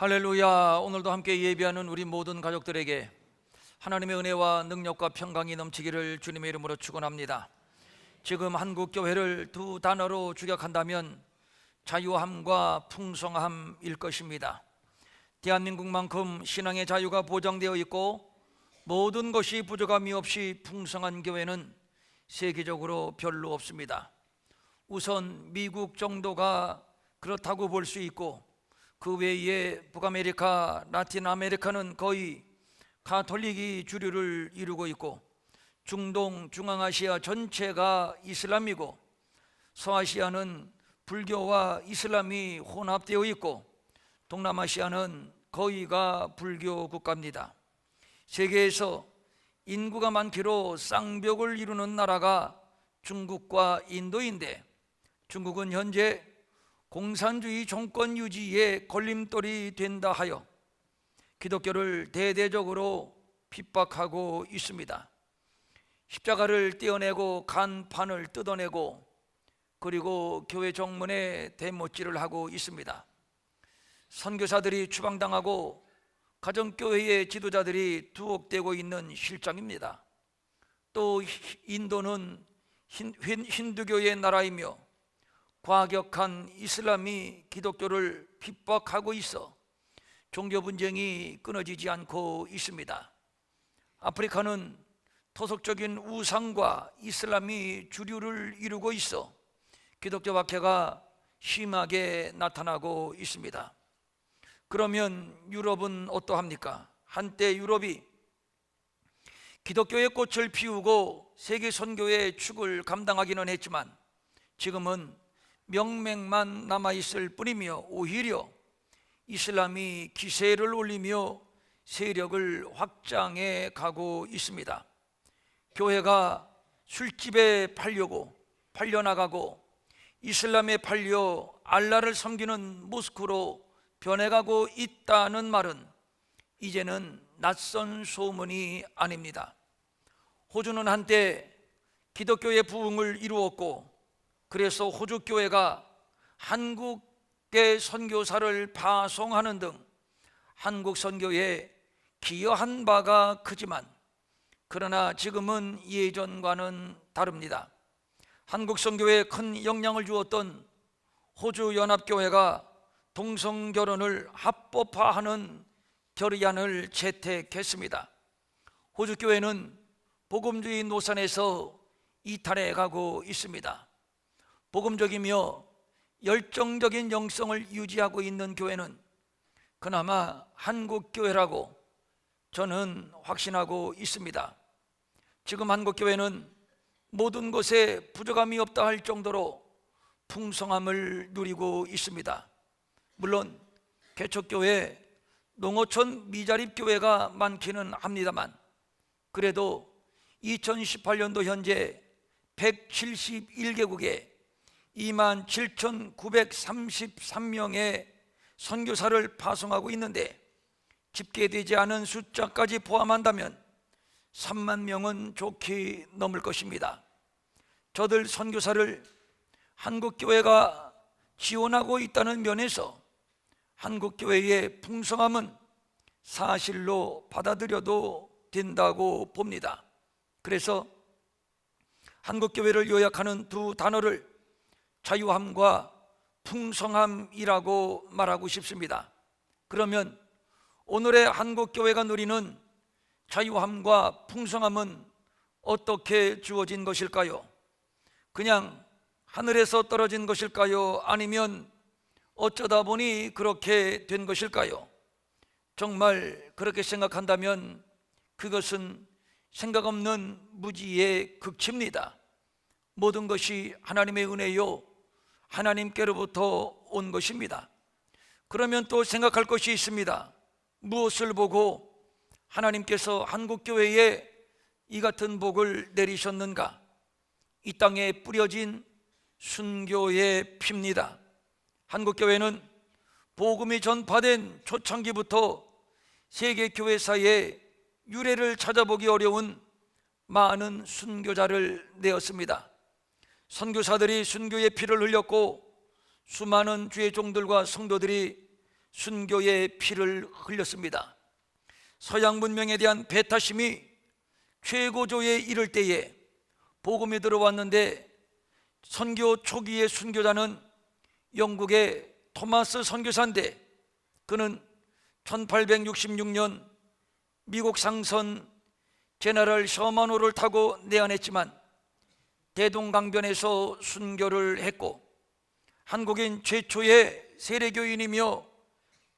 할렐루야. 오늘도 함께 예배하는 우리 모든 가족들에게 하나님의 은혜와 능력과 평강이 넘치기를 주님의 이름으로 축원합니다. 지금 한국 교회를 두 단어로 축약한다면 자유함과 풍성함일 것입니다. 대한민국만큼 신앙의 자유가 보장되어 있고 모든 것이 부족함이 없이 풍성한 교회는 세계적으로 별로 없습니다. 우선 미국 정도가 그렇다고 볼 수 있고, 그 외에 북아메리카, 라틴 아메리카는 거의 가톨릭이 주류를 이루고 있고, 중동, 중앙아시아 전체가 이슬람이고, 서아시아는 불교와 이슬람이 혼합되어 있고, 동남아시아는 거의가 불교 국가입니다. 세계에서 인구가 많기로 쌍벽을 이루는 나라가 중국과 인도인데, 중국은 현재 공산주의 정권 유지에 걸림돌이 된다 하여 기독교를 대대적으로 핍박하고 있습니다. 십자가를 떼어내고 간판을 뜯어내고, 그리고 교회 정문에 대못질을 하고 있습니다. 선교사들이 추방당하고 가정교회의 지도자들이 투옥되고 있는 실정입니다. 또 인도는 힌두교의 나라이며 과격한 이슬람이 기독교를 핍박하고 있어 종교 분쟁이 끊어지지 않고 있습니다. 아프리카는 토속적인 우상과 이슬람이 주류를 이루고 있어 기독교 박해가 심하게 나타나고 있습니다. 그러면 유럽은 어떠합니까? 한때 유럽이 기독교의 꽃을 피우고 세계 선교의 축을 감당하기는 했지만 지금은 명맥만 남아있을 뿐이며 오히려 이슬람이 기세를 올리며 세력을 확장해 가고 있습니다. 교회가 술집에 팔려나가고 이슬람에 팔려 알라를 섬기는 모스크로 변해가고 있다는 말은 이제는 낯선 소문이 아닙니다. 호주는 한때 기독교의 부흥을 이루었고, 그래서 호주 교회가 한국의 선교사를 파송하는 등 한국 선교에 기여한 바가 크지만, 그러나 지금은 예전과는 다릅니다. 한국 선교에 큰 영향을 주었던 호주 연합교회가 동성결혼을 합법화하는 결의안을 채택했습니다. 호주 교회는 복음주의 노선에서 이탈해 가고 있습니다. 복음적이며 열정적인 영성을 유지하고 있는 교회는 그나마 한국교회라고 저는 확신하고 있습니다. 지금 한국교회는 모든 것에 부족함이 없다 할 정도로 풍성함을 누리고 있습니다. 물론 개척교회, 농어촌 미자립교회가 많기는 합니다만, 그래도 2018년도 현재 171개국에 27,933명의 선교사를 파송하고 있는데, 집계되지 않은 숫자까지 포함한다면 3만 명은 좋게 넘을 것입니다. 저들 선교사를 한국교회가 지원하고 있다는 면에서 한국교회의 풍성함은 사실로 받아들여도 된다고 봅니다. 그래서 한국교회를 요약하는 두 단어를 자유함과 풍성함이라고 말하고 싶습니다. 그러면 오늘의 한국교회가 누리는 자유함과 풍성함은 어떻게 주어진 것일까요? 그냥 하늘에서 떨어진 것일까요? 아니면 어쩌다 보니 그렇게 된 것일까요? 정말 그렇게 생각한다면 그것은 생각 없는 무지의 극치입니다. 모든 것이 하나님의 은혜요, 하나님께로부터 온 것입니다. 그러면 또 생각할 것이 있습니다. 무엇을 보고 하나님께서 한국교회에 이 같은 복을 내리셨는가? 이 땅에 뿌려진 순교의 피입니다. 한국교회는 복음이 전파된 초창기부터 세계 교회사에 유래를 찾아보기 어려운 많은 순교자를 내었습니다. 선교사들이 순교의 피를 흘렸고, 수많은 주의 종들과 성도들이 순교의 피를 흘렸습니다. 서양 문명에 대한 배타심이 최고조에 이를 때에 복음이 들어왔는데, 선교 초기의 순교자는 영국의 토마스 선교사인데, 그는 1866년 미국 상선 제너럴 셔먼호를 타고 내한했지만 대동강변에서 순교를 했고, 한국인 최초의 세례교인이며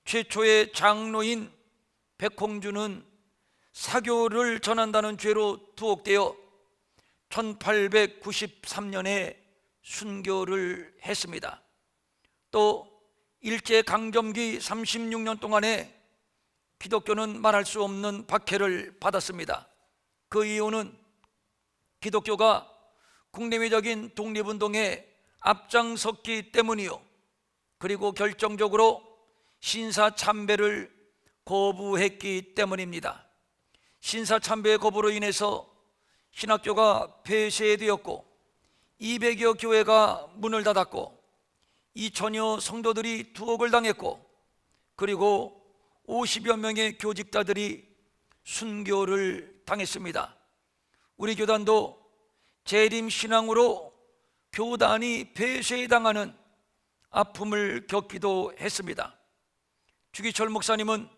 최초의 장로인 백홍주는 사교를 전한다는 죄로 투옥되어 1893년에 순교를 했습니다. 또 일제강점기 36년 동안에 기독교는 말할 수 없는 박해를 받았습니다. 그 이유는 기독교가 국내외적인 독립운동에 앞장섰기 때문이요, 그리고 결정적으로 신사참배를 거부했기 때문입니다. 신사참배의 거부로 인해서 신학교가 폐쇄되었고 200여 교회가 문을 닫았고 2천여 성도들이 투옥을 당했고, 그리고 50여 명의 교직자들이 순교를 당했습니다. 우리 교단도 재림신앙으로 교단이 폐쇄당하는 아픔을 겪기도 했습니다. 주기철 목사님은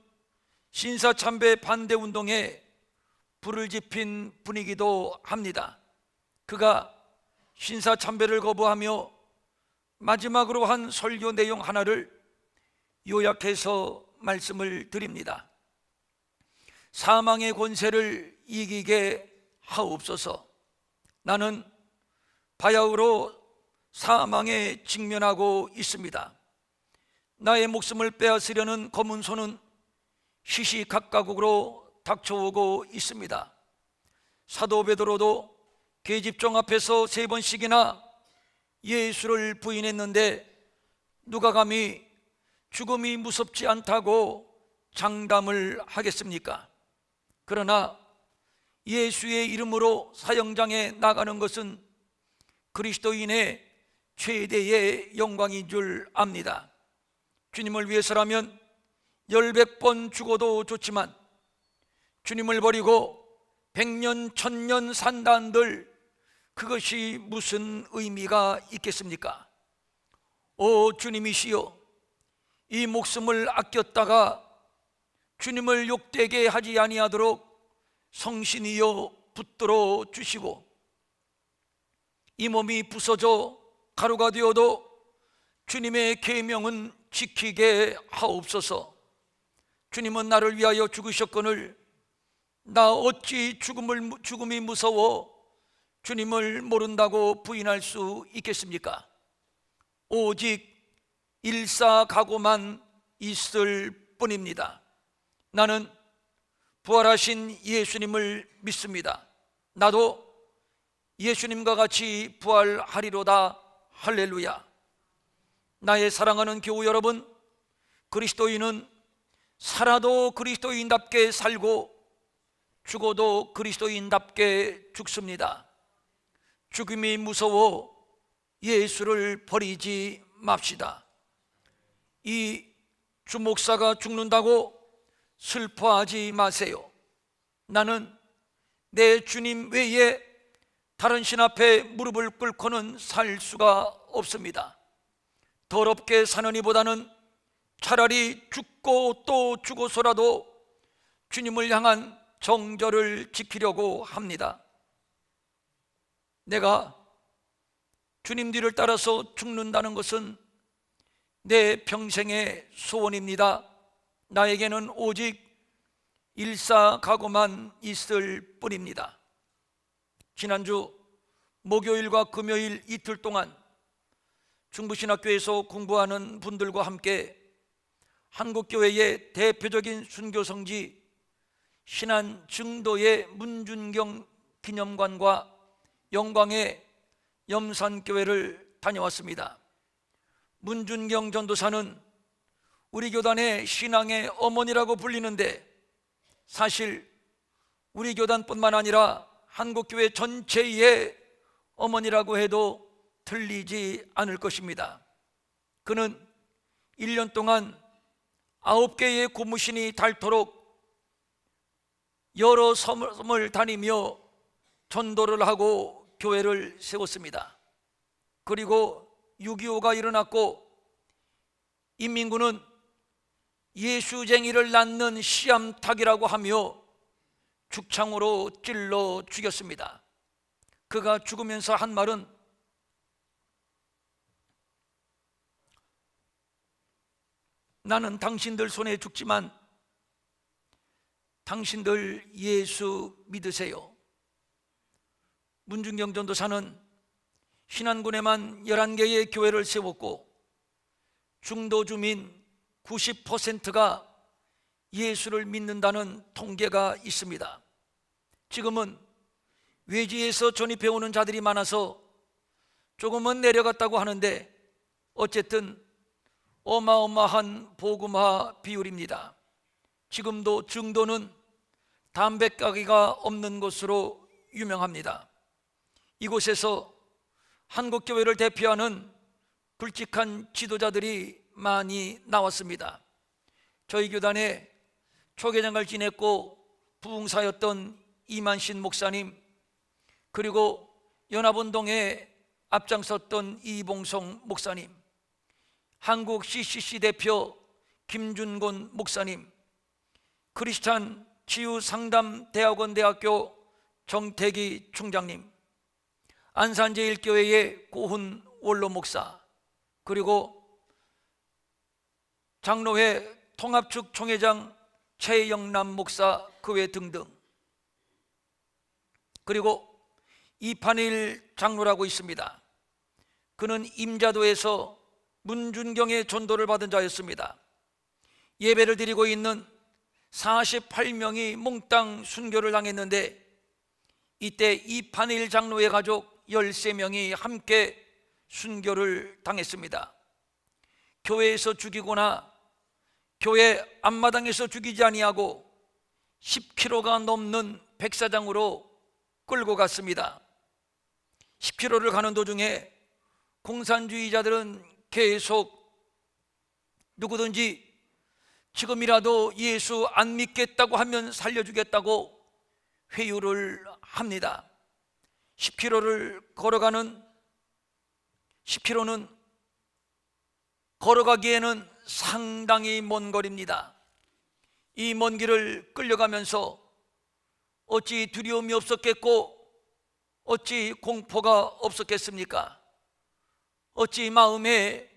신사참배 반대 운동에 불을 지핀 분이기도 합니다. 그가 신사참배를 거부하며 마지막으로 한 설교 내용 하나를 요약해서 말씀을 드립니다. 사망의 권세를 이기게 하옵소서. 나는 바야흐로 사망에 직면하고 있습니다. 나의 목숨을 빼앗으려는 검은 손은 시시각각으로 닥쳐오고 있습니다. 사도 베드로도 계집종 앞에서 3번씩이나 예수를 부인했는데 누가 감히 죽음이 무섭지 않다고 장담을 하겠습니까? 그러나 예수의 이름으로 사형장에 나가는 것은 그리스도인의 최대의 영광인 줄 압니다. 주님을 위해서라면 10번 죽어도 좋지만 주님을 버리고 100년 1000년 산다 한들 그것이 무슨 의미가 있겠습니까? 오 주님이시여, 이 목숨을 아꼈다가 주님을 욕되게 하지 아니하도록 성신이여 붙들어 주시고, 이 몸이 부서져 가루가 되어도 주님의 계명은 지키게 하옵소서. 주님은 나를 위하여 죽으셨거늘 나 어찌 죽음이 무서워 주님을 모른다고 부인할 수 있겠습니까? 오직 일사각오만 있을 뿐입니다. 나는 부활하신 예수님을 믿습니다. 나도 예수님과 같이 부활하리로다. 할렐루야. 나의 사랑하는 교우 여러분, 그리스도인은 살아도 그리스도인답게 살고 죽어도 그리스도인답게 죽습니다. 죽음이 무서워 예수를 버리지 맙시다. 이 주목사가 죽는다고 슬퍼하지 마세요. 나는 내 주님 외에 다른 신 앞에 무릎을 꿇고는 살 수가 없습니다. 더럽게 사느니보다는 차라리 죽고 또 죽어서라도 주님을 향한 정절을 지키려고 합니다. 내가 주님 뒤를 따라서 죽는다는 것은 내 평생의 소원입니다. 나에게는 오직 일사각오만 있을 뿐입니다. 지난주 목요일과 금요일 이틀 동안 중부신학교에서 공부하는 분들과 함께 한국교회의 대표적인 순교성지 신안 증도의 문준경 기념관과 영광의 염산교회를 다녀왔습니다. 문준경 전도사는 우리 교단의 신앙의 어머니라고 불리는데, 사실 우리 교단뿐만 아니라 한국교회 전체의 어머니라고 해도 틀리지 않을 것입니다. 그는 1년 동안 9개의 고무신이 닳도록 여러 섬을 다니며 전도를 하고 교회를 세웠습니다. 그리고 6.25가 일어났고 인민군은 예수쟁이를 낳는 씨암탉이라고 하며 죽창으로 찔러 죽였습니다. 그가 죽으면서 한 말은 나는 당신들 손에 죽지만 당신들 예수 믿으세요. 문중경 전도사는 신안군에만 11개의 교회를 세웠고 중도 주민 90%가 예수를 믿는다는 통계가 있습니다. 지금은 외지에서 전입해 오는 자들이 많아서 조금은 내려갔다고 하는데 어쨌든 어마어마한 복음화 비율입니다. 지금도 증도는 담배 가게가 없는 곳으로 유명합니다. 이곳에서 한국교회를 대표하는 굵직한 지도자들이 많이 나왔습니다. 저희 교단에 초계장을 지냈고 부흥사였던 이만신 목사님, 그리고 연합운동에 앞장섰던 이봉성 목사님, 한국 CCC 대표 김준곤 목사님, 크리스찬 치유상담대학원 대학교 정태기 총장님, 안산제일교회의 고훈 원로 목사, 그리고 장로회 통합측 총회장 최영남 목사 그 외 등등, 그리고 이판일 장로라고 있습니다. 그는 임자도에서 문준경의 전도를 받은 자였습니다. 예배를 드리고 있는 48명이 몽땅 순교를 당했는데 이때 이판일 장로의 가족 13명이 함께 순교를 당했습니다. 교회에서 죽이거나 교회 앞마당에서 죽이지 아니하고 10km가 넘는 백사장으로 끌고 갔습니다. 10km를 가는 도중에 공산주의자들은 계속 누구든지 지금이라도 예수 안 믿겠다고 하면 살려주겠다고 회유를 합니다. 10km는 걸어가기에는 상당히 먼 거리입니다. 이 먼 길을 끌려가면서 어찌 두려움이 없었겠고 어찌 공포가 없었겠습니까? 어찌 마음에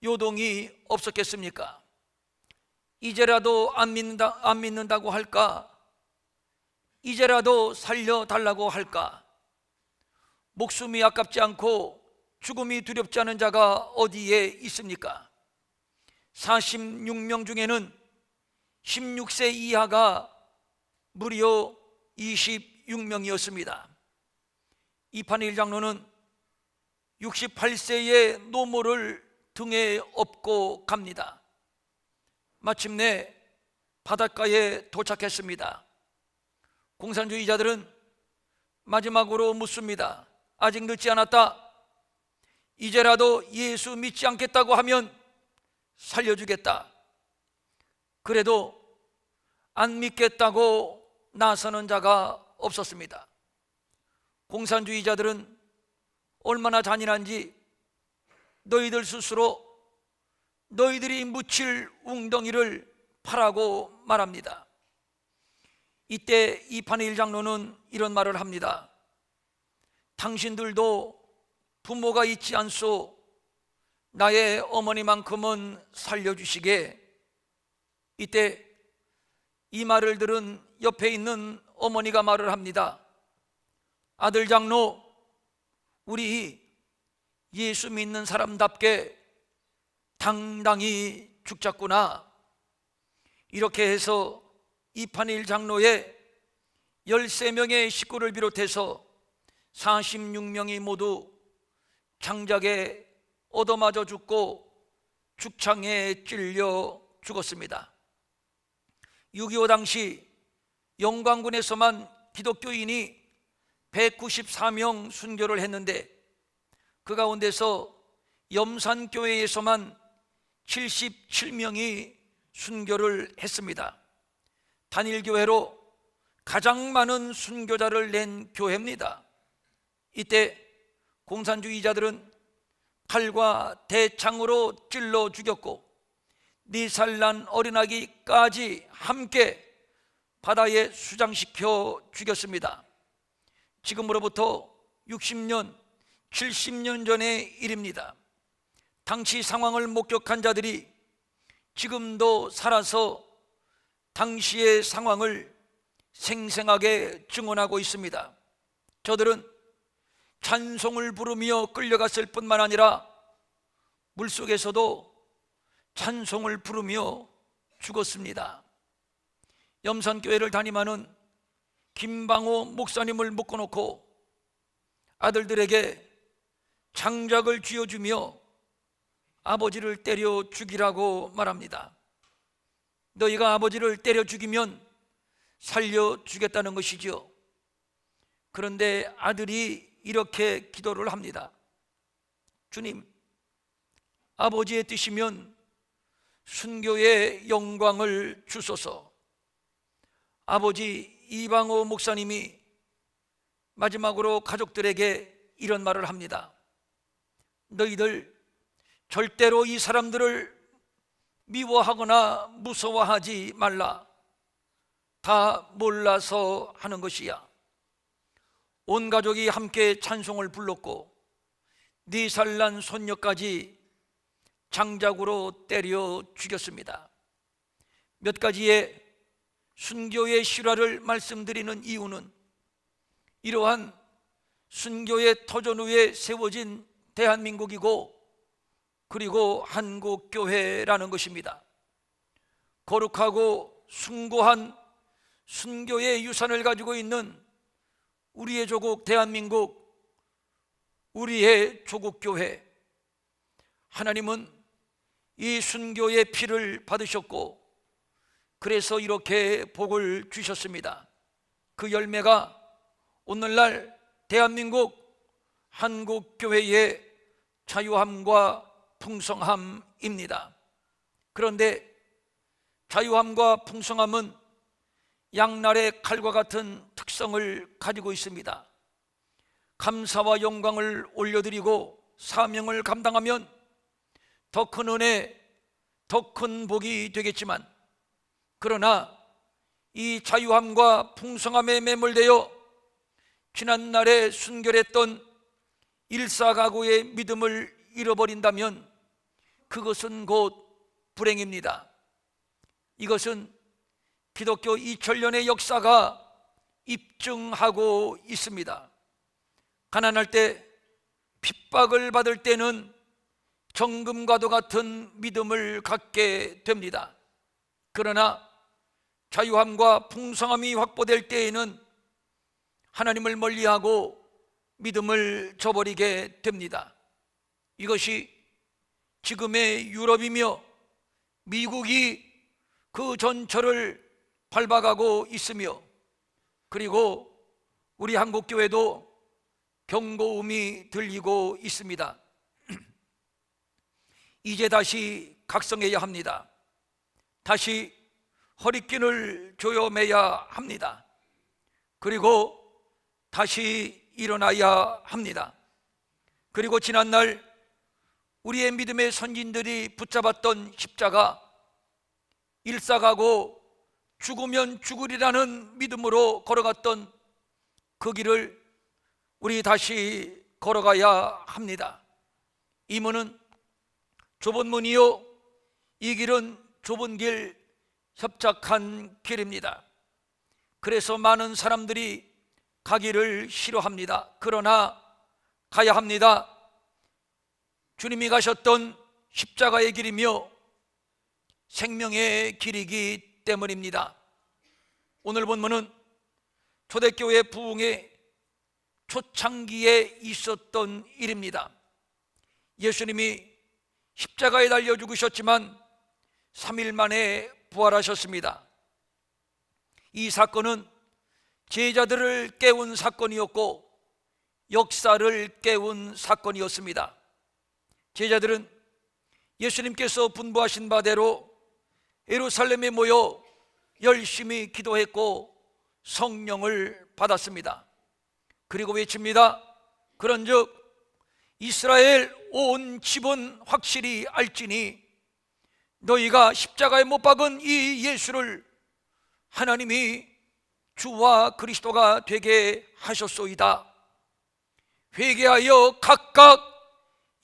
요동이 없었겠습니까? 이제라도 안 믿는다고 할까? 이제라도 살려달라고 할까? 목숨이 아깝지 않고 죽음이 두렵지 않은 자가 어디에 있습니까? 46명 중에는 16세 이하가 무려 26명이었습니다. 이판일 장로는 68세의 노모를 등에 업고 갑니다. 마침내 바닷가에 도착했습니다. 공산주의자들은 마지막으로 묻습니다. 아직 늦지 않았다. 이제라도 예수 믿지 않겠다고 하면 살려주겠다. 그래도 안 믿겠다고 나서는 자가 없었습니다. 공산주의자들은 얼마나 잔인한지 너희들 스스로 너희들이 묻힐 웅덩이를 파라고 말합니다. 이때 이판일 장로는 이런 말을 합니다. 당신들도 부모가 있지 않소. 나의 어머니만큼은 살려주시게. 이때 이 말을 들은 옆에 있는 어머니가 말을 합니다. 아들 장로, 우리 예수 믿는 사람답게 당당히 죽자꾸나. 이렇게 해서 이판일 장로의 13명의 식구를 비롯해서 46명이 모두 장작에 얻어맞아 죽고 죽창에 찔려 죽었습니다. 6.25 당시 영광군에서만 기독교인이 194명 순교를 했는데 그 가운데서 염산교회에서만 77명이 순교를 했습니다. 단일교회로 가장 많은 순교자를 낸 교회입니다. 이때 공산주의자들은 칼과 대창으로 찔러 죽였고 4살 난 어린아기까지 함께 바다에 수장시켜 죽였습니다. 지금으로부터 60년, 70년 전의 일입니다. 당시 상황을 목격한 자들이 지금도 살아서 당시의 상황을 생생하게 증언하고 있습니다. 저들은 찬송을 부르며 끌려갔을 뿐만 아니라 물속에서도 찬송을 부르며 죽었습니다. 염산교회를 담임하는 김방호 목사님을 묶어놓고 아들들에게 장작을 쥐어주며 아버지를 때려 죽이라고 말합니다. 너희가 아버지를 때려 죽이면 살려주겠다는 것이죠. 그런데 아들이 이렇게 기도를 합니다. 주님, 아버지의 뜻이면 순교의 영광을 주소서. 아버지 이방호 목사님이 마지막으로 가족들에게 이런 말을 합니다. 너희들 절대로 이 사람들을 미워하거나 무서워하지 말라. 다 몰라서 하는 것이야. 온 가족이 함께 찬송을 불렀고 4살 난 손녀까지 장작으로 때려 죽였습니다. 몇 가지의 순교의 실화를 말씀드리는 이유는 이러한 순교의 터전 위에 세워진 대한민국이고 그리고 한국교회라는 것입니다. 거룩하고 숭고한 순교의 유산을 가지고 있는 우리의 조국 대한민국, 우리의 조국교회, 하나님은 이 순교의 피를 받으셨고 그래서 이렇게 복을 주셨습니다. 그 열매가 오늘날 대한민국 한국교회의 자유함과 풍성함입니다. 그런데 자유함과 풍성함은 양날의 칼과 같은 특성을 가지고 있습니다. 감사와 영광을 올려드리고 사명을 감당하면 더 큰 은혜, 더 큰 복이 되겠지만 그러나 이 자유함과 풍성함에 매몰되어 지난날에 순결했던 일사가구의 믿음을 잃어버린다면 그것은 곧 불행입니다. 이것은 기독교 2000년의 역사가 입증하고 있습니다. 가난할 때, 핍박을 받을 때는 정금과도 같은 믿음을 갖게 됩니다. 그러나 자유함과 풍성함이 확보될 때에는 하나님을 멀리하고 믿음을 저버리게 됩니다. 이것이 지금의 유럽이며 미국이 그 전철을 밟아가고 있으며 그리고 우리 한국교회도 경고음이 들리고 있습니다. 이제 다시 각성해야 합니다. 다시 허리끈을 조여매야 합니다. 그리고 다시 일어나야 합니다. 그리고 지난날 우리의 믿음의 선진들이 붙잡았던 십자가, 일사가고 죽으면 죽으리라는 믿음으로 걸어갔던 그 길을 우리 다시 걸어가야 합니다. 이 문은 좁은 문이요, 이 길은 좁은 길, 협착한 길입니다. 그래서 많은 사람들이 가기를 싫어합니다. 그러나 가야 합니다. 주님이 가셨던 십자가의 길이며 생명의 길이기 때문입니다. 오늘 본문은 초대교회 부흥의 초창기에 있었던 일입니다. 예수님이 십자가에 달려 죽으셨지만 3일 만에 부활하셨습니다. 이 사건은 제자들을 깨운 사건이었고 역사를 깨운 사건이었습니다. 제자들은 예수님께서 분부하신 바대로 예루살렘에 모여 열심히 기도했고 성령을 받았습니다. 그리고 외칩니다. 그런즉 이스라엘 온 집은 확실히 알지니 너희가 십자가에 못 박은 이 예수를 하나님이 주와 그리스도가 되게 하셨소이다. 회개하여 각각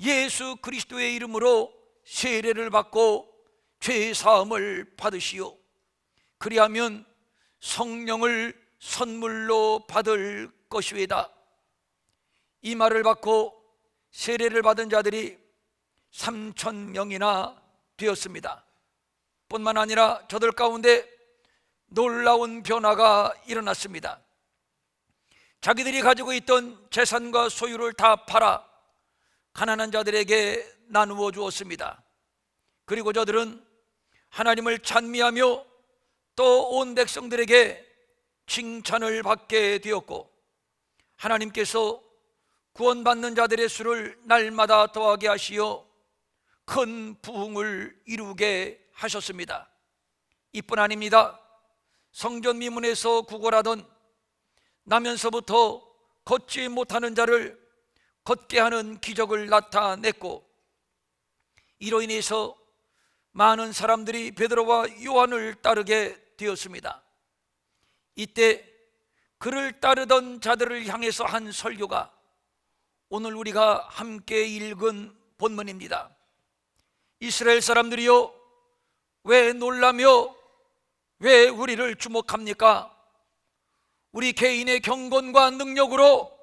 예수 그리스도의 이름으로 세례를 받고 죄 사함을 받으시오. 그리하면 성령을 선물로 받을 것이외다. 이 말을 받고 세례를 받은 자들이 3,000명이나 되었습니다. 뿐만 아니라 저들 가운데 놀라운 변화가 일어났습니다. 자기들이 가지고 있던 재산과 소유를 다 팔아 가난한 자들에게 나누어 주었습니다. 그리고 저들은 하나님을 찬미하며 또 온 백성들에게 칭찬을 받게 되었고, 하나님께서 구원받는 자들의 수를 날마다 더하게 하시어 큰 부흥을 이루게 하셨습니다. 이뿐 아닙니다. 성전 미문에서 구걸하던 나면서부터 걷지 못하는 자를 걷게 하는 기적을 나타냈고, 이로 인해서 많은 사람들이 베드로와 요한을 따르게 되었습니다. 이때 그를 따르던 자들을 향해서 한 설교가 오늘 우리가 함께 읽은 본문입니다. 이스라엘 사람들이여, 왜 놀라며 왜 우리를 주목합니까? 우리 개인의 경건과 능력으로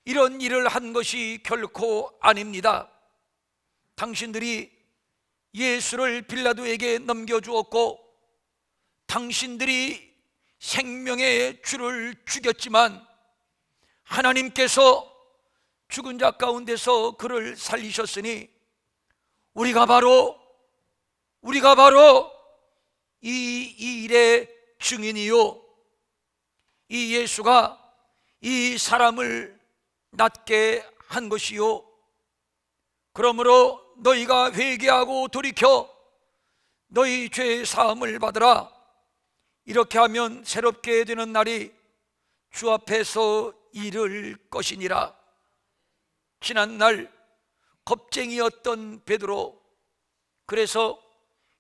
이런 일을 한 것이 결코 아닙니다. 당신들이 예수를 빌라도에게 넘겨주었고, 당신들이 생명의 주를 죽였지만 하나님께서 죽은 자 가운데서 그를 살리셨으니 우리가 바로 이 일의 증인이요, 이 예수가 이 사람을 낫게 한 것이요, 그러므로 너희가 회개하고 돌이켜 너희 죄 사함을 받으라. 이렇게 하면 새롭게 되는 날이 주 앞에서 이를 것이니라. 지난날 겁쟁이였던 베드로, 그래서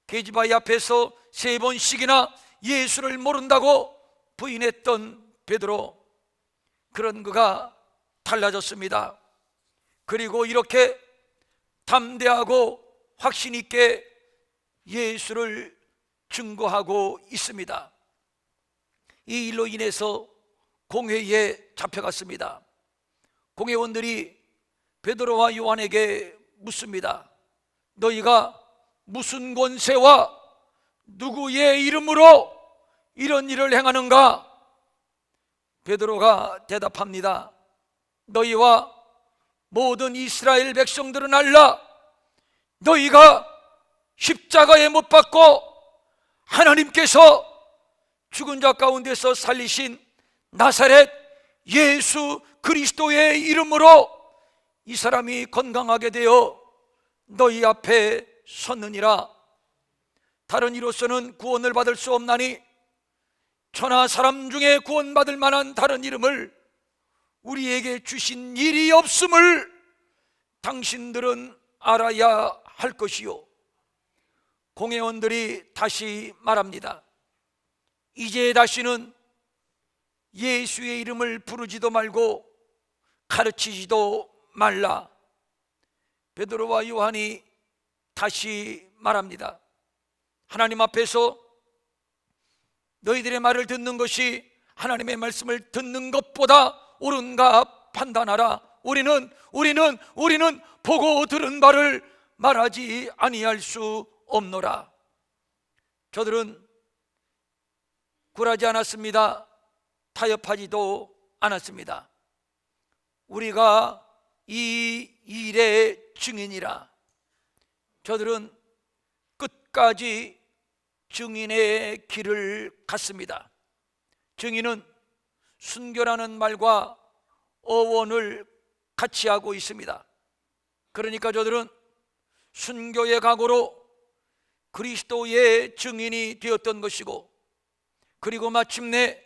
계집아이 앞에서 3번씩이나 예수를 모른다고 부인했던 베드로, 그런 그가 달라졌습니다. 그리고 이렇게 담대하고 확신 있게 예수를 증거하고 있습니다. 이 일로 인해서 공회에 잡혀갔습니다. 공회원들이 베드로와 요한에게 묻습니다. 너희가 무슨 권세와 누구의 이름으로 이런 일을 행하는가? 베드로가 대답합니다. 너희와 모든 이스라엘 백성들은 알라. 너희가 십자가에 못 박고 하나님께서 죽은 자 가운데서 살리신 나사렛 예수 그리스도의 이름으로 이 사람이 건강하게 되어 너희 앞에 섰느니라. 다른 이로서는 구원을 받을 수 없나니 천하 사람 중에 구원받을 만한 다른 이름을 우리에게 주신 일이 없음을 당신들은 알아야 할 것이요. 공회원들이 다시 말합니다. 이제 다시는 예수의 이름을 부르지도 말고 가르치지도 말라. 베드로와 요한이 다시 말합니다. 하나님 앞에서 너희들의 말을 듣는 것이 하나님의 말씀을 듣는 것보다 옳은가 판단하라. 우리는 보고 들은 바를 말하지 아니할 수 없노라. 저들은 굴하지 않았습니다. 타협하지도 않았습니다. 우리가 이 일의 증인이라. 저들은 끝까지 증인의 길을 갔습니다. 증인은 순교라는 말과 어원을 같이 하고 있습니다. 그러니까 저들은 순교의 각오로 그리스도의 증인이 되었던 것이고, 그리고 마침내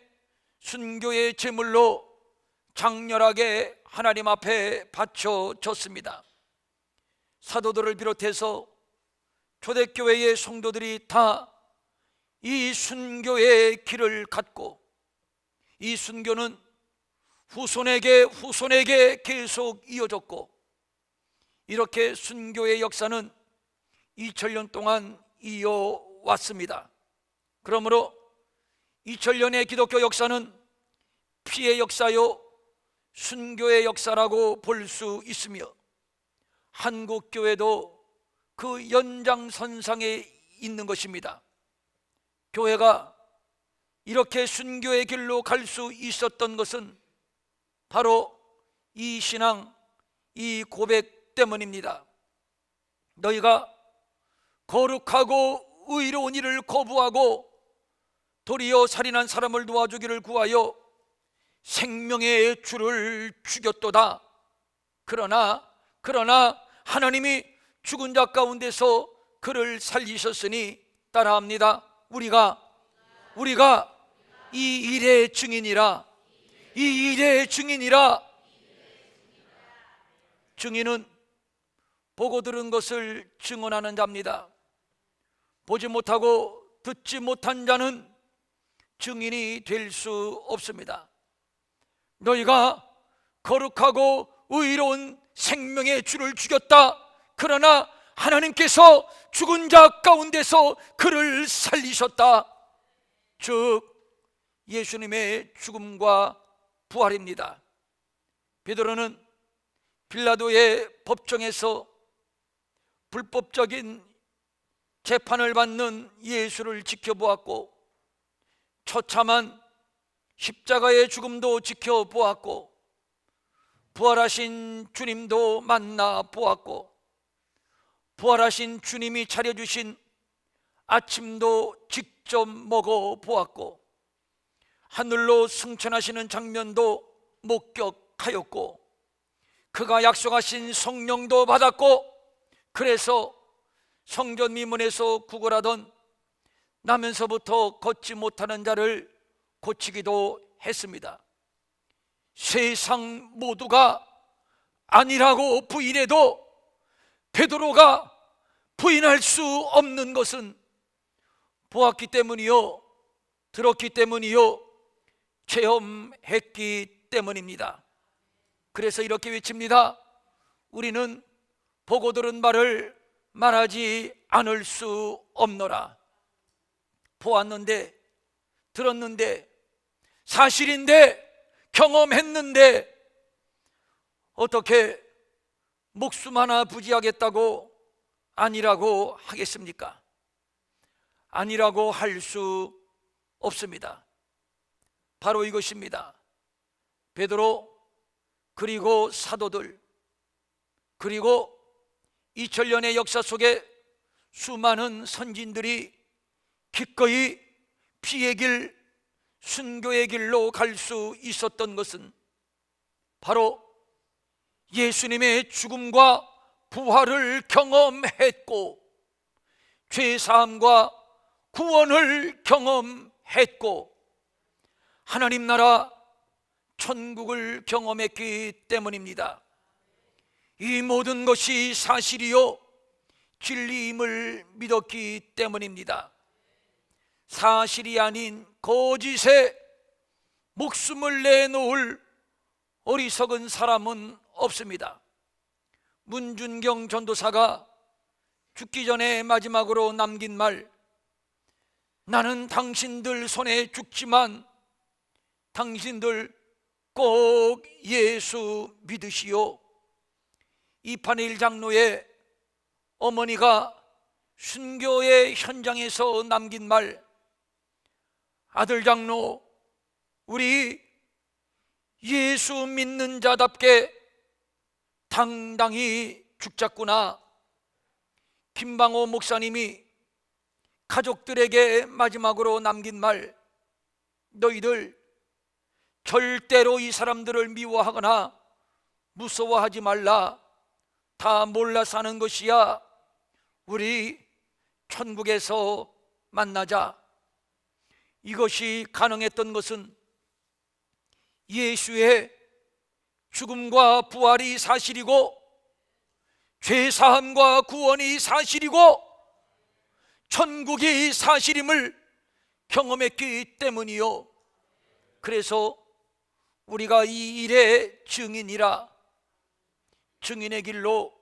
순교의 제물로 장렬하게 하나님 앞에 바쳐졌습니다. 사도들을 비롯해서 초대교회의 성도들이 다 이 순교의 길을 갔고, 이 순교는 후손에게 계속 이어졌고, 이렇게 순교의 역사는 2000년 동안 이어왔습니다. 그러므로 2000년의 기독교 역사는 피의 역사요 순교의 역사라고 볼 수 있으며, 한국교회도 그 연장선상에 있는 것입니다. 교회가 이렇게 순교의 길로 갈 수 있었던 것은 바로 이 신앙, 이 고백 때문입니다. 너희가 거룩하고 의로운 일을 거부하고 도리어 살인한 사람을 도와주기를 구하여 생명의 주를 죽였도다. 그러나 하나님이 죽은 자 가운데서 그를 살리셨으니 따라합니다. 우리가 이 일의 증인이라. 이 일의 증인이라. 증인은 보고 들은 것을 증언하는 자입니다. 보지 못하고 듣지 못한 자는 증인이 될 수 없습니다. 너희가 거룩하고 의로운 생명의 주를 죽였다. 그러나 하나님께서 죽은 자 가운데서 그를 살리셨다. 즉 예수님의 죽음과 부활입니다. 베드로는 빌라도의 법정에서 불법적인 재판을 받는 예수를 지켜보았고, 처참한 십자가의 죽음도 지켜보았고, 부활하신 주님도 만나보았고, 부활하신 주님이 차려주신 아침도 직접 먹어보았고, 하늘로 승천하시는 장면도 목격하였고, 그가 약속하신 성령도 받았고, 그래서 성전 미문에서 구걸하던 나면서부터 걷지 못하는 자를 고치기도 했습니다. 세상 모두가 아니라고 부인해도 베드로가 부인할 수 없는 것은 보았기 때문이요, 들었기 때문이요, 체험했기 때문입니다. 그래서 이렇게 외칩니다. 우리는 보고 들은 말을 말하지 않을 수 없노라. 보았는데, 들었는데, 사실인데, 경험했는데 어떻게 목숨 하나 부지하겠다고 아니라고 하겠습니까? 아니라고 할 수 없습니다. 바로 이것입니다. 베드로, 그리고 사도들, 그리고 2000년의 역사 속에 수많은 선진들이 기꺼이 피의 길, 순교의 길로 갈 수 있었던 것은 바로 예수님의 죽음과 부활을 경험했고, 죄사함과 구원을 경험했고, 하나님 나라 천국을 경험했기 때문입니다. 이 모든 것이 사실이요 진리임을 믿었기 때문입니다. 사실이 아닌 거짓에 목숨을 내놓을 어리석은 사람은 없습니다. 문준경 전도사가 죽기 전에 마지막으로 남긴 말, 나는 당신들 손에 죽지만 당신들 꼭 예수 믿으시오. 이판일 장로의 어머니가 순교의 현장에서 남긴 말, 아들 장로, 우리 예수 믿는 자답게 당당히 죽자꾸나. 김방호 목사님이 가족들에게 마지막으로 남긴 말, 너희들 절대로 이 사람들을 미워하거나 무서워하지 말라. 다 몰라 사는 것이야. 우리 천국에서 만나자. 이것이 가능했던 것은 예수의 죽음과 부활이 사실이고 죄사함과 구원이 사실이고 천국이 사실임을 경험했기 때문이요. 그래서 우리가 이 일의 증인이라 증인의 길로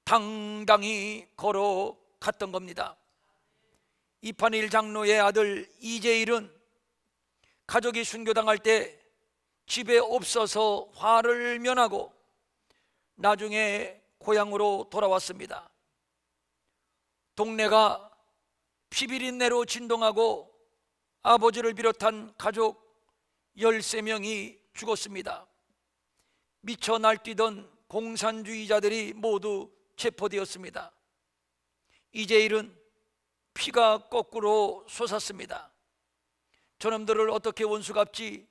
당당히 걸어갔던 겁니다. 이판일 장로의 아들 이재일은 가족이 순교당할 때 집에 없어서 화를 면하고 나중에 고향으로 돌아왔습니다. 동네가 피비린내로 진동하고 아버지를 비롯한 가족 13명이 죽었습니다. 미쳐 날뛰던 공산주의자들이 모두 체포되었습니다. 이재일은 피가 거꾸로 솟았습니다. 저놈들을 어떻게 원수 갚지?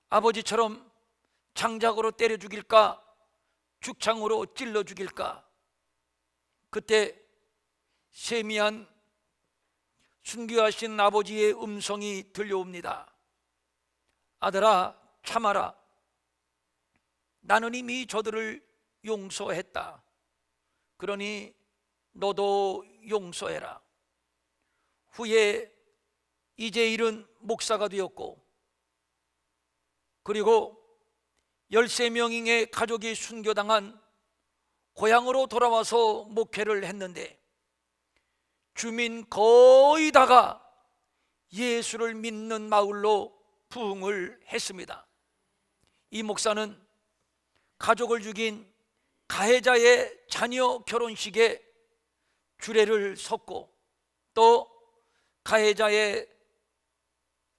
아버지처럼 장작으로 때려 죽일까? 죽창으로 찔러 죽일까? 그때 세미한 순교하신 아버지의 음성이 들려옵니다. 아들아, 참아라. 나는 이미 저들을 용서했다. 그러니 너도 용서해라. 후에 이재일은 목사가 되었고, 그리고 13명의 가족이 순교당한 고향으로 돌아와서 목회를 했는데 주민 거의 다가 예수를 믿는 마을로 부흥을 했습니다. 이 목사는 가족을 죽인 가해자의 자녀 결혼식에 주례를 섰고 또 가해자의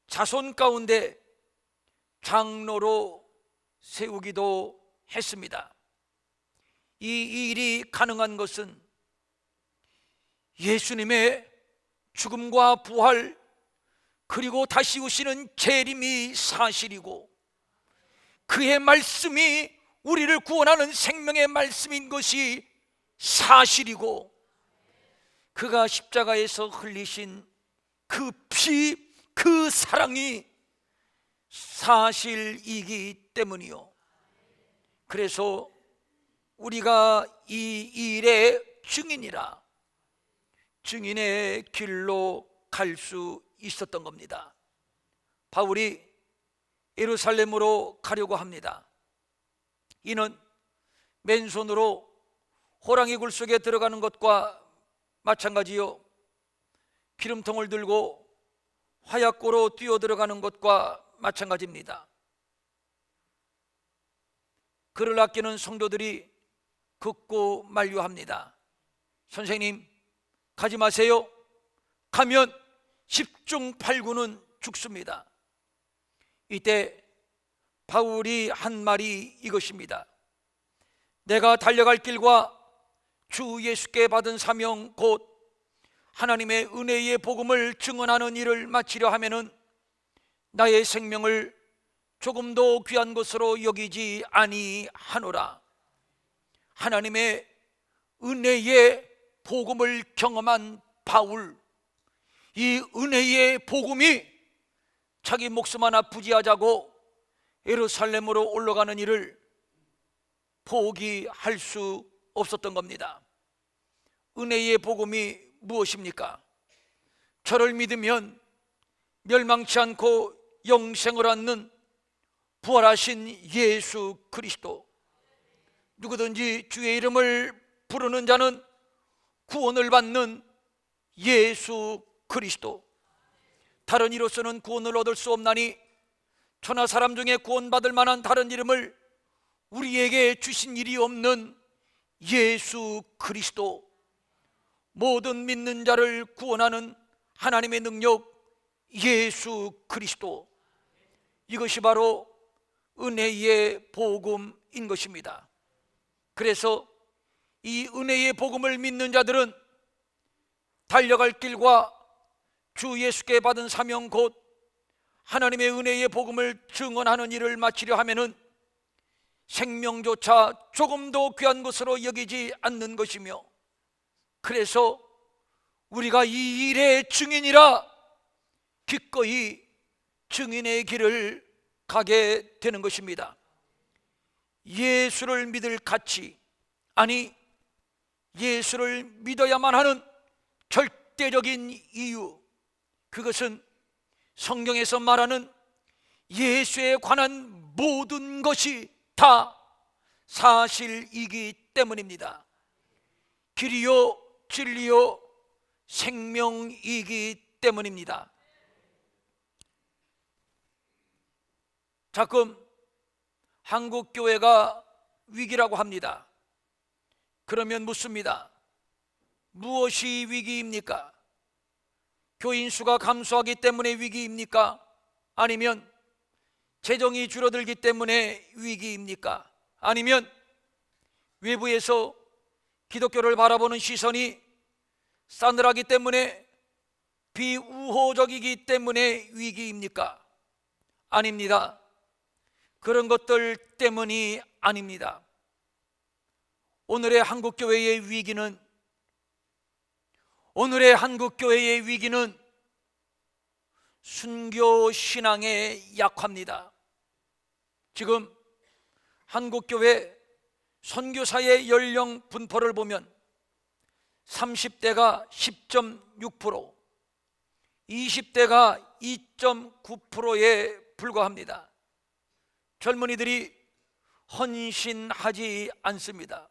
자손 가운데 장로로 세우기도 했습니다. 이 일이 가능한 것은 예수님의 죽음과 부활 그리고 다시 오시는 재림이 사실이고 그의 말씀이 우리를 구원하는 생명의 말씀인 것이 사실이고 그가 십자가에서 흘리신 그 피, 그 사랑이 사실이기 때문이요. 그래서 우리가 이 일의 증인이라 증인의 길로 갈 수 있었던 겁니다. 바울이 예루살렘으로 가려고 합니다. 이는 맨손으로 호랑이 굴 속에 들어가는 것과 마찬가지요, 기름통을 들고 화약고로 뛰어 들어가는 것과 마찬가지입니다. 그를 아끼는 성도들이 극구 만류합니다. 선생님, 가지 마세요. 가면 10중 8구는 죽습니다. 이때 바울이 한 말이 이것입니다. 내가 달려갈 길과 주 예수께 받은 사명 곧 하나님의 은혜의 복음을 증언하는 일을 마치려 하면은 나의 생명을 조금도 귀한 것으로 여기지 아니하노라. 하나님의 은혜의 복음을 경험한 바울, 이 은혜의 복음이 자기 목숨 하나 부지하자고 예루살렘으로 올라가는 일을 포기할 수 없었던 겁니다. 은혜의 복음이 무엇입니까? 저를 믿으면 멸망치 않고 영생을 얻는 부활하신 예수 그리스도, 누구든지 주의 이름을 부르는 자는 구원을 받는 예수 그리스도. 다른 이로서는 구원을 얻을 수 없나니 천하 사람 중에 구원받을 만한 다른 이름을 우리에게 주신 일이 없는 예수 그리스도, 모든 믿는 자를 구원하는 하나님의 능력 예수 그리스도, 이것이 바로 은혜의 복음인 것입니다. 그래서 이 은혜의 복음을 믿는 자들은 달려갈 길과 주 예수께 받은 사명 곧 하나님의 은혜의 복음을 증언하는 일을 마치려 하면은 생명조차 조금도 귀한 것으로 여기지 않는 것이며, 그래서 우리가 이 일의 증인이라 기꺼이 증인의 길을 가게 되는 것입니다. 예수를 믿을 가치, 아니 예수를 믿어야만 하는 절대적인 이유, 그것은 성경에서 말하는 예수에 관한 모든 것이 다 사실이기 때문입니다. 길이요 진리요 생명이기 때문입니다. 가끔 한국 교회가 위기라고 합니다. 그러면 묻습니다. 무엇이 위기입니까? 교인 수가 감소하기 때문에 위기입니까? 아니면 재정이 줄어들기 때문에 위기입니까? 아니면 외부에서 기독교를 바라보는 시선이 싸늘하기 때문에, 비우호적이기 때문에 위기입니까? 아닙니다. 그런 것들 때문이 아닙니다. 오늘의 한국교회의 위기는 순교신앙의 약화입니다. 지금 한국교회 선교사의 연령 분포를 보면 30대가 10.6%, 20대가 2.9%에 불과합니다. 젊은이들이 헌신하지 않습니다.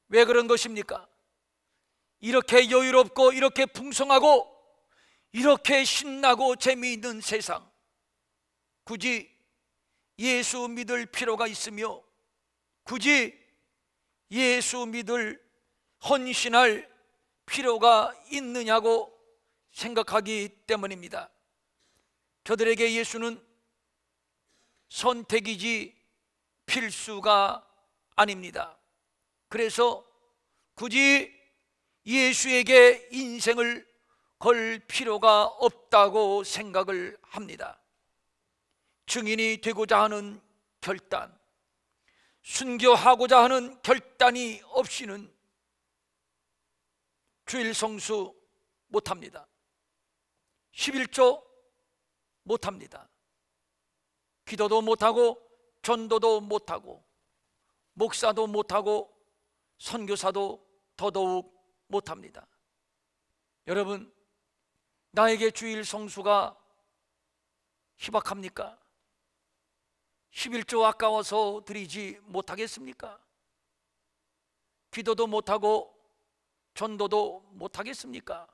왜 그런 것입니까? 이렇게 여유롭고 이렇게 풍성하고 이렇게 신나고 재미있는 세상, 굳이 예수 믿을 필요가 있으며 굳이 예수 믿을 헌신할 필요가 있느냐고 생각하기 때문입니다. 저들에게 예수는 선택이지 필수가 아닙니다. 그래서 굳이 예수에게 인생을 걸 필요가 없다고 생각을 합니다. 증인이 되고자 하는 결단, 순교하고자 하는 결단이 없이는 주일 성수 못합니다. 11조 못합니다. 기도도 못하고 전도도 못하고 목사도 못하고 선교사도 더더욱 못합니다. 여러분, 나에게 주일 성수가 희박합니까? 11조 아까워서 드리지 못하겠습니까? 기도도 못하고 전도도 못하겠습니까?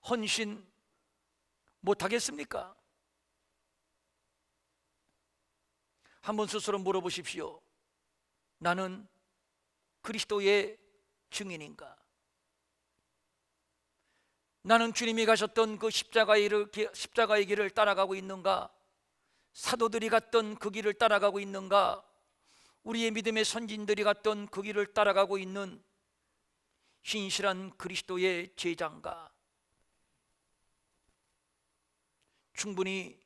헌신 못하겠습니까? 한번 스스로 물어보십시오. 나는 그리스도의 증인인가? 나는 주님이 가셨던 그 십자가의 길을 따라가고 있는가? 사도들이 갔던 그 길을 따라가고 있는가? 우리의 믿음의 선진들이 갔던 그 길을 따라가고 있는 신실한 그리스도의 제자인가? 충분히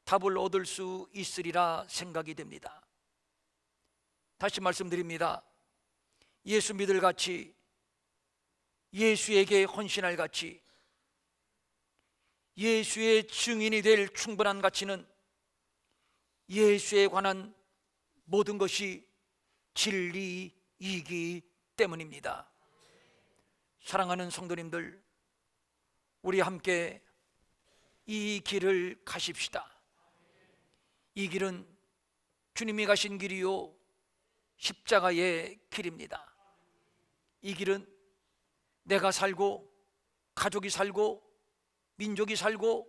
답을 얻을 수 있으리라 생각이 됩니다. 다시 말씀드립니다. 예수 믿을 가치, 예수에게 헌신할 가치, 예수의 증인이 될 충분한 가치는 예수에 관한 모든 것이 진리이기 때문입니다. 사랑하는 성도님들, 우리 함께 이 길을 가십시다. 이 길은 주님이 가신 길이요 십자가의 길입니다. 이 길은 내가 살고 가족이 살고 민족이 살고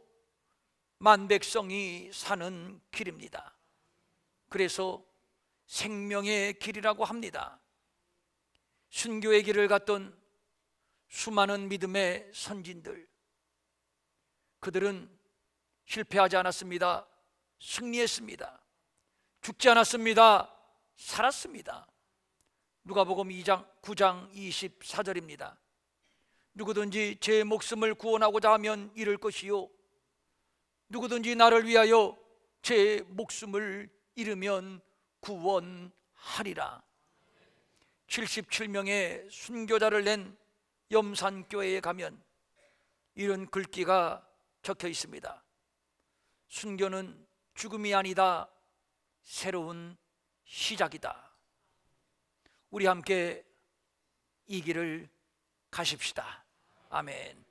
만백성이 사는 길입니다. 그래서 생명의 길이라고 합니다. 순교의 길을 갔던 수많은 믿음의 선진들, 그들은 실패하지 않았습니다. 승리했습니다. 죽지 않았습니다. 살았습니다. 누가복음 2장 9장 24절입니다. 누구든지 제 목숨을 구원하고자 하면 잃을 것이요 누구든지 나를 위하여 제 목숨을 잃으면 구원하리라. 77명의 순교자를 낸 염산교회에 가면 이런 글귀가 적혀 있습니다. 순교는 죽음이 아니다, 새로운 시작이다. 우리 함께 이 길을 가십시다. 아멘.